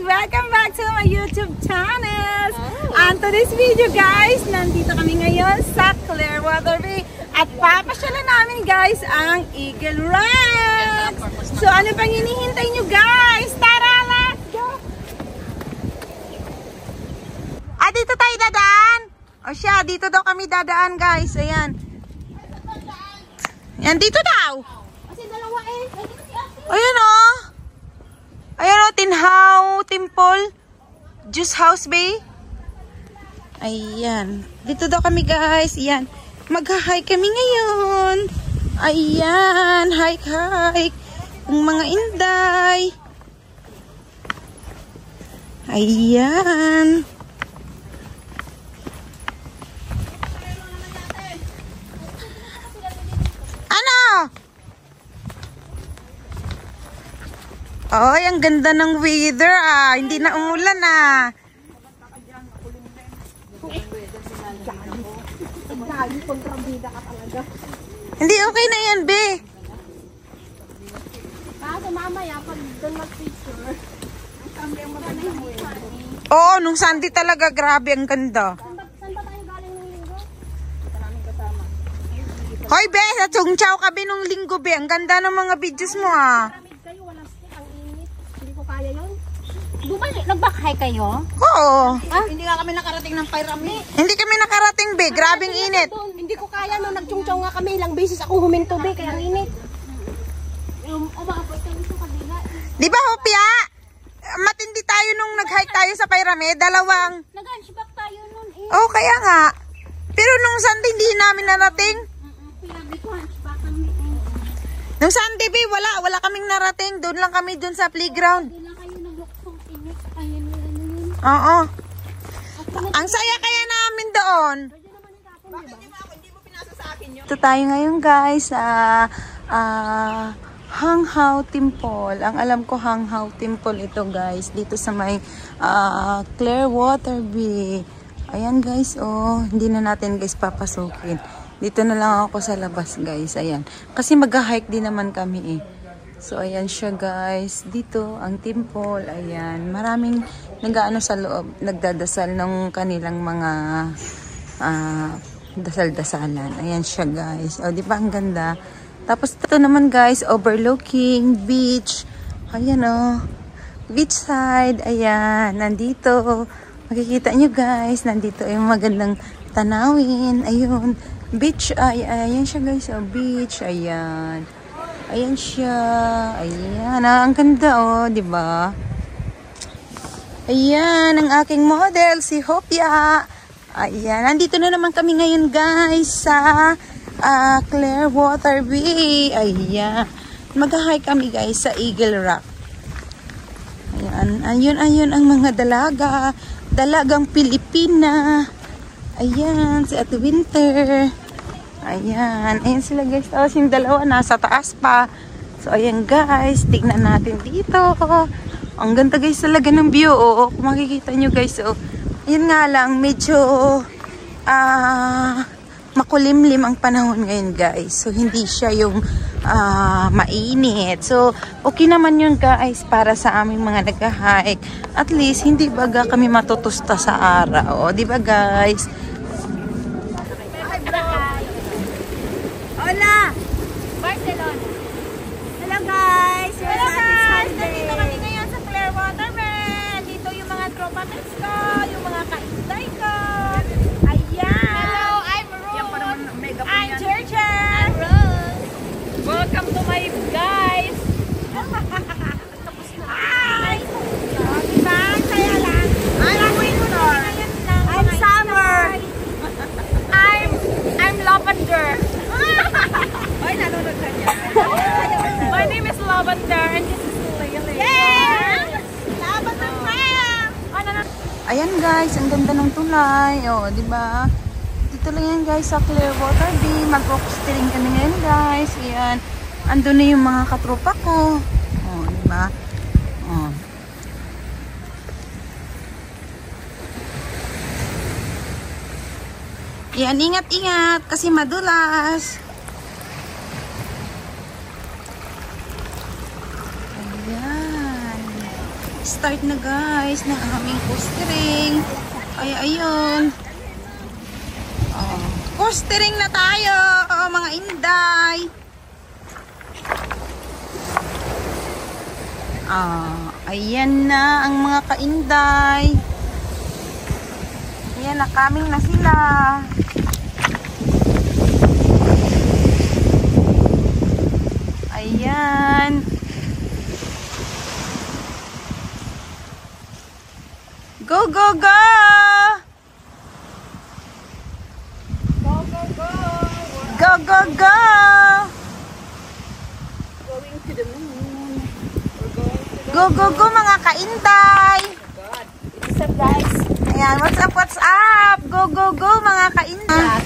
Welcome back to my YouTube channel! And today's video guys, nandito kami ngayon sa Clearwater Bay at papasyalan namin guys ang Eagle Rock! So ano pang hinihintay nyo guys? Tara, let's go! Dito tayo dadaan! O siya, dito daw kami dadaan guys, ayan. Yan, dito daw! Kasi dalawa eh. Ayan o! Ayan o, Tinhaw Temple, Juice House Bay. Ayan. Dito daw kami guys. Ayan. Mag-hike kami ngayon. Ayan. Hike. Ang mga inday. Ayan. Ano? Ay, ang ganda ng weather ah. Hindi na umulan ah. Hindi, okay na yan, be. Kaso mamaya, pag doon mag-picture, Oo, nung Sunday talaga, grabe, ang ganda. saan ba tayo galing ng linggo? Hoy, be, sa Chung Chau ka, be, nung linggo, be. Ang ganda ng mga videos mo ah. Maramid kayo, walang stick, ang init. Hindi ko kaya yun. Nag-backhike kayo? Oo. Hindi nga kami nakarating ng Pyramid. Hindi kami nakarating, be. Grabing init. Hindi ko kaya no, nagchungchaw nga kami. Ilang beses akong huminto, be, kaya ang init. Umaapoy kami sa kabila. Di ba, Hopia? Matindi tayo nung nag-hike tayo sa Pyramid. Dalawang. Nag-hunchback tayo nun eh. Oh, kaya nga. Pero nung Sunday, hindi namin narating. Pinabi ko, hunchback kami. Nung Sunday, be, wala kaming narating. Doon lang kami doon sa playground. Hindi lang kayo nagluksong init. Ayun yun. Oo. Ang saya kaya namin doon. Ito tayo ngayon guys sa Hanghaw Temple. Ang alam ko Hanghaw Temple ito guys. Dito sa may Clearwater Bay. Ayan guys, oh. Hindi na natin guys papasukin. Dito na lang ako sa labas guys. Ayan. Kasi mag-hike din naman kami eh. So ayan siya guys. Dito ang temple. Ayan. Maraming nag-aano sa loob. Nagdadasal ng kanilang mga dasal-dasalan. Ayan siya guys. O di ba ang ganda? Tapos ito naman guys, overlooking beach. Ayan o. Beach side. Ayan. Nandito. Makikita nyo guys. Nandito yung magandang tanawin. Ayun. Beach. Ayan siya guys. O beach. Ayan. Ayan siya. Ayan. Ang ganda oh, di ba? Ayan ang aking model si Hopia. Ayan. Nandito na naman kami ngayon guys sa Clearwater Bay. Ayan. Mag-hike kami guys sa Eagle Rock. Ayan. Ayun ang mga dalaga. Dalagang Pilipina. Ayan. Si Ate Winter. Ayan. Ayan sila guys. Tapos yung dalawa nasa taas pa. So ayan guys. Tignan natin dito. Ang ganda guys talaga ng view. Oh. Kung makikita nyo guys. Oh. Ayan nga lang. Medyo makulimlim ang panahon ngayon guys. So hindi siya yung mainit. So okay naman yun guys para sa aming mga nag-hike. At least hindi baga kami matutusta sa araw. O, di ba guys? Hola! Barcelona. Hello guys! Hello guys! Nandito kami ngayon sa Clearwater Bay. Dito yung mga tropa mates ko, yung mga kainday ko. Ayan! Hello, I'm Rose. I'm Georgia! I'm Rose. Welcome to my guys! Hi! Diba? Saya lang. I'm Winter. I'm Summer. I'm Lavender. Ay, nanonood ka niya. My name is Lavender and this is Lily. Yes! Lavender fam! Ayan guys, ang ganda ng tulay. Oh, di ba? Dito lang yan guys sa Clearwater Bay. Mag-rocksteering kami ngayon guys. Ayan. Andun na yung mga katropa ko. Oh, di ba? Oh. Yan, ingat-ingat kasi madulas. Ayan. Start na guys ng aming coastering. Ay, ayun. Oh, coastering na tayo, mga inday. Ayan na ang mga kainday. Ayan, nakaming na sila. Ayan. Go, go, go! Go, go, go! Go, go, go! Going to the moon. Go, go, go mga kainday! What's up, guys? Ayan, what's up, what's up? Go, go, go mga kainday!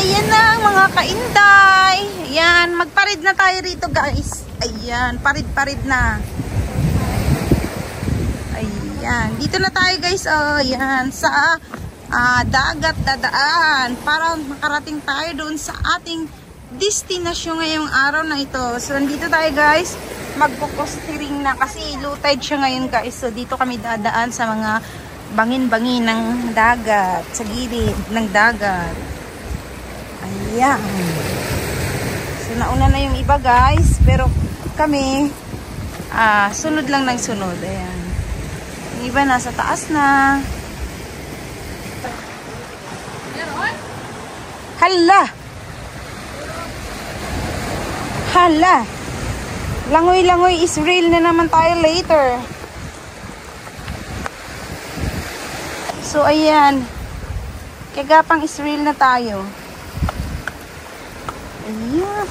Ayan na mga kainday! Ayan, magparid na tayo rito guys. Ayan, parid-parid na. Ayan, dito na tayo guys. Oh, ayan, sa dagat dadaan para makarating tayo doon sa ating destinasyon ngayong araw na ito. So, nandito tayo guys. Magpo-coastering na kasi low tide siya ngayon guys. So, dito kami dadaan sa mga bangin-bangin ng dagat. Sa gilid ng dagat. Ayan. So, nauna na yung iba guys. Pero kami, sunod lang ng sunod. Ayan. Yung iba nasa taas na. Hala! Hala! Langoy-langoy is real na naman tayo later. So, ayan. Kagapang is real na tayo. Ayan.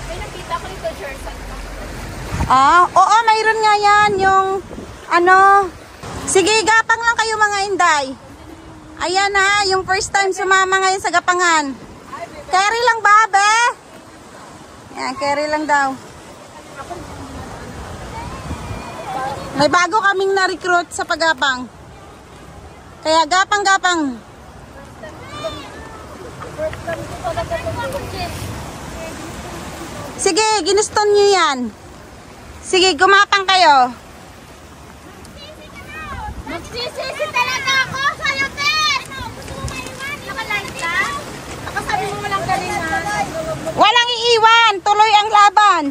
May nakita ko nito, Jerson. Oo, mayroon nga yan. Yung, sige, gapang lang kayo mga inday. Ayan ha, yung first time sumama ngayon sa gapangan. Carry lang ba, be? Ayan, carry lang daw. May bago kaming na-recruit sa paggapang. Kaya gapang-gapang. Sige, ginuston nyo yan. Sige, gumapang kayo. Magsisisi talaga ako sa'yo, Tess! Gusto mo maiwan? Nakalive ka? Ako sabi mo walang galingan. Walang iiwan. Tuloy ang laban.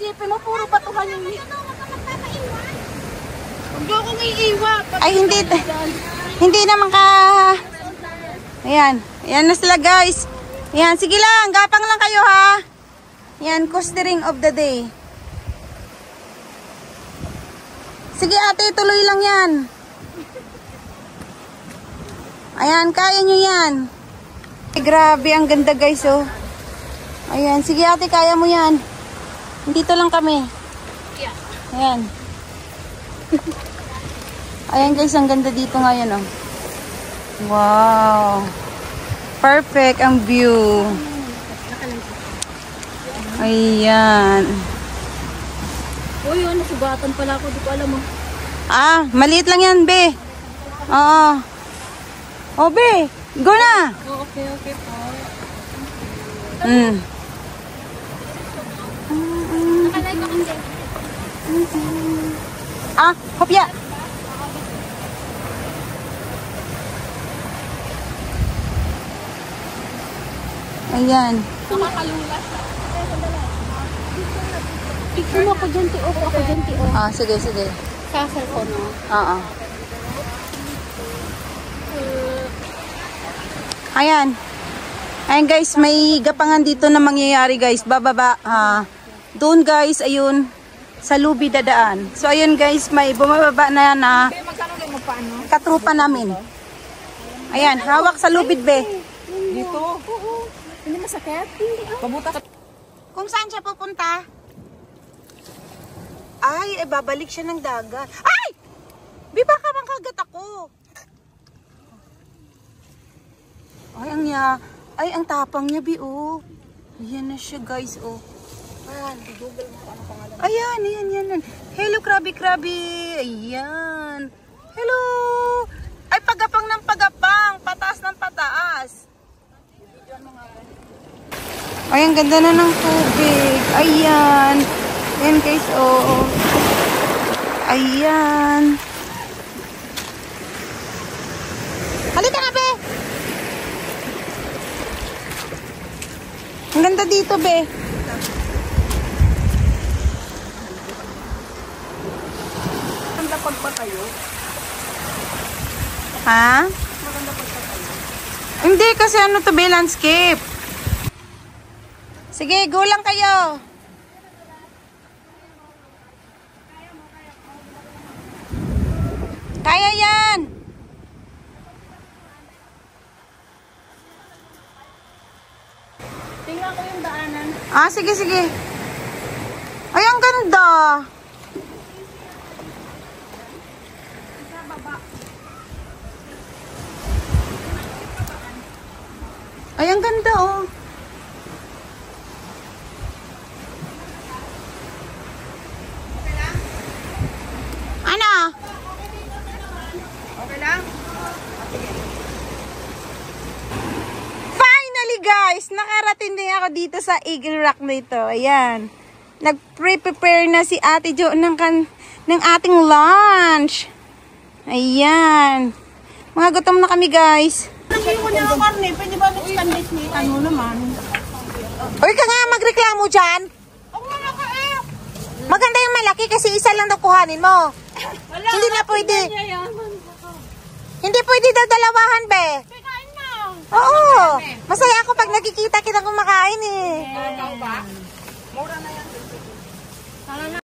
Sipin mo, puro batuhan yung... Huwag akong iiwan. Ay, hindi naman ka... Ayan. Ayan na sila, guys. Ayan, sige lang. Gapang lang kayo, ha? Ayan, coastering of the day. Sige, ate, tuloy lang yan. Ayan, kaya nyo yan. Ay, grabe, ang ganda, guys, oh. Ayan, sige, ate, kaya mo yan. Dito lang kami. Ayan. Ayan guys, ang ganda dito ngayon, oh. Wow. Perfect ang view. Ayan. Uy, nasugatan pala ako. Di ko alam mo. Maliit lang yan, be. Oo. Oh, be. Go na. Oh, okay po. Nakalive ako din. Hopya. Ayan. Nakakalulas. Picture mo ako dyan, Tio. Ako dyan, Tio. Sige, sige. Sa cellphone mo. Oo. Ayan. Ayan guys, may gapangan dito na mangyayari guys. Bababa. Doon guys, ayun. Sa Lubi dadaan. So ayun guys, may bumababa na Magkano mo paano? katrupa namin. Ayan, hawak sa lubid be. Dito? Oo. Hindi masakit? Hindi. Pabuta ka. Kung saan siya pupunta? Ay, babalik siya ng dagat. Ay! Bi, baka mangkagat ako. Ay, ang tapang niya, Bi, oh. Ayan na siya, guys, oh. Google mo kung ano pangalan. Ayan. Hello, krabi. Ayan. Hello. Ay, pagapang ng pagapang. Pataas ng pataas. Ay, ang ganda na ng tubig. Ayan. Ayan guys, oh. Ayan. Halika na, be. Ang ganda dito, be. Maganda pagpatayo. Ha? Maganda pagpatayo. Hindi, kasi ano to, be, landscape. Sige, go lang kayo. Kaya yan. Tingnan ko yung daanan. Ah, sige, sige. Ay, ang ganda. Ay, ang ganda, oh. Ano? Okay lang? Finally, guys, nakarating din ako dito sa Eagle Rock nito. Ayan. Nag-prepare na si Ate Jo ng ating lunch. Ayan. Mga gutom na kami, guys. Hindi ko niya ang karne. Pwede ba mag-standard ni ano naman? Uy, ka nga magreklamo dyan. Ako nga naka eh. Maganda yung malaki kasi isa lang nakuhanin mo. Wala. Hindi na pwede. Yan. Hindi pwede dadalawahan, be. Kain na. Oo. Masaya ako pag nakikita kitang kumakain eh. Ikaw ba? Mura na yan. Sana na.